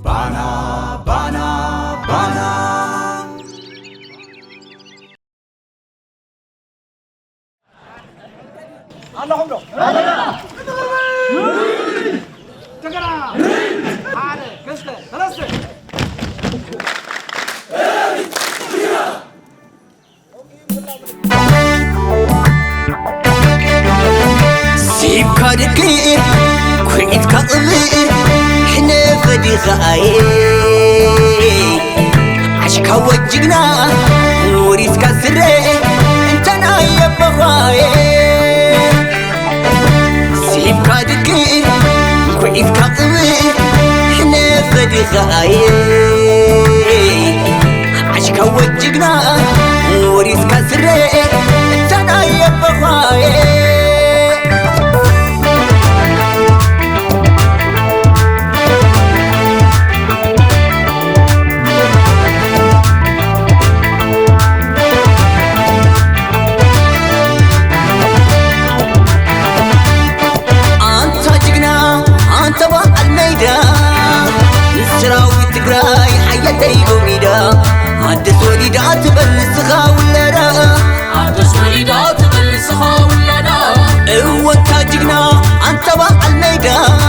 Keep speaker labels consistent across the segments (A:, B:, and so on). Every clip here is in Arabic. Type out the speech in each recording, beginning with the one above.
A: Bana, bana, bana.
B: Allah'ım yok. Tekrar. Hadi, kızdı. Nasıl?
C: سيبك دقيق كنت كقلق حنا فدي خاي عشكا وجقنا وريس كسري انت نايب بخاي سيبك دقيق كنت كقلق حنا فدي خاي عشكا وجقنا وريس كسري انت نايب بخاي عدس وليدات بلسخا ولا لا
D: عدس وليدات بلسخا ولا لا
C: هو تاجقنا انت بقى الميدان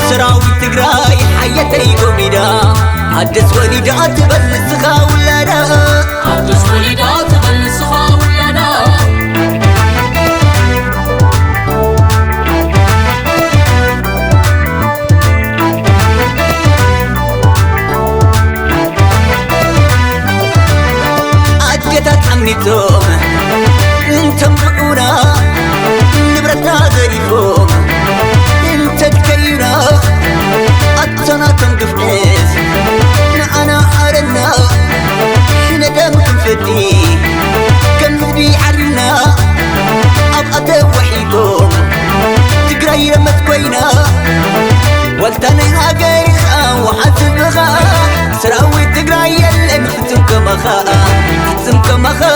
C: سراوي تقراي حياتي قوميدا عدس وليدات بلسخا ولا لا
D: عدس وليدات بلسخا ولا لا
C: عمنيتهم انتم بعونا نبرتنا ذريفهم انت تكينا اتنا تنقفنيز انا حارنا حين دمكم فدي كم ذبي عرنا ابقى توحيدهم تقرأي لما تكوينا والتانيها قيخة وحاسبها سراوي تقرأي اللي فتمك مخا فتمك مخا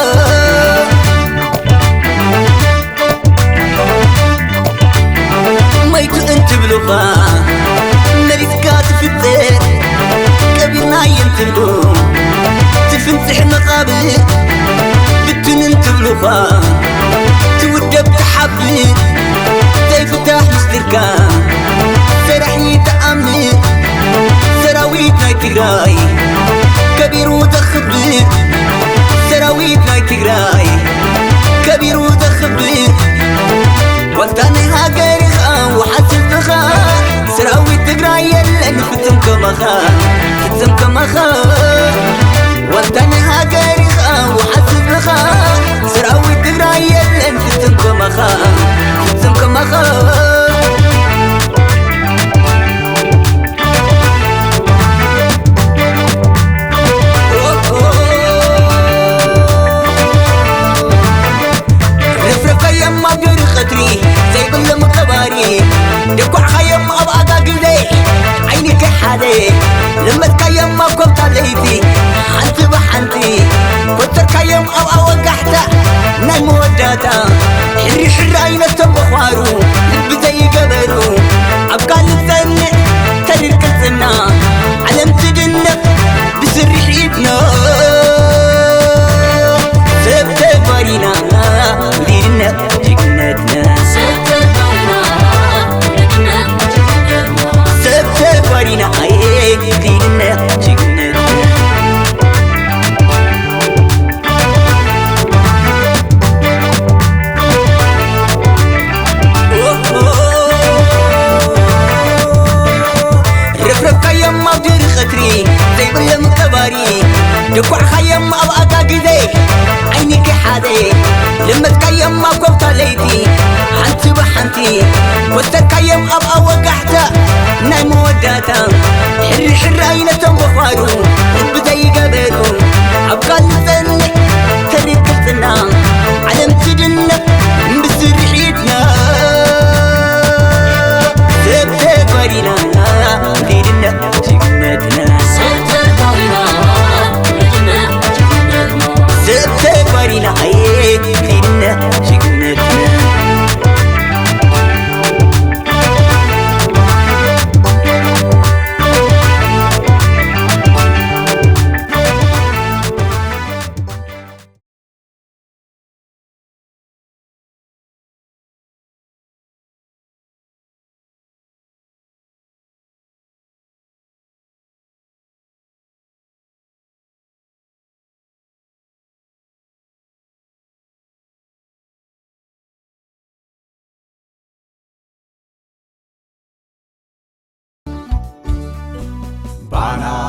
C: ميتو انت بلوخا مريسكا تفتر كبيرنا ينتبلو تفنتح مقابل بتن انت بلوخا تودب تحبل تفتح مستركا سرحني تأمل سراويتنا تقراي كبير وتخبر سراويتنا تقراي كبير وتخبر والتاني هاقرخا وحسب بخا سراويت تقراي لأن فتمك مخا فتمك مخا والتاني هاقرخا وحسب بخا سراويت تقراي لأن فتمك مخا فتمك مخا زي بلم كباري دقع خيم أبقى قلبي عيني كحالي لما تكيم ما كنت عليتي حنتي بحنتي كنت كيم أبقى وقحتا نايم وداتا حري حراي نتم بخوارو لب زي قبرو أبقى نتسنع ترير كنتنا علم تدنك بسر حيدنا سبت بارينا ولينا جنتنا سبت ايه لينا جنتنا رفرف خيم ما بدير خطري زي بلم كباري دقع خيم ابقى قاقدي عيني كحادي لما تكيم ما كنت عليتي حنتي بحنتي كنت تكيم ابقى وقحتا نايم وداتا حري حراي نتم بخوارو بدي قبرو ابقى نتسنع تريد كلتنا علم تدنك بسر حيدنا سبت بارينا لينا جنتنا
D: سبت بارينا
C: سبت بارينا لينا جنتنا
A: ባና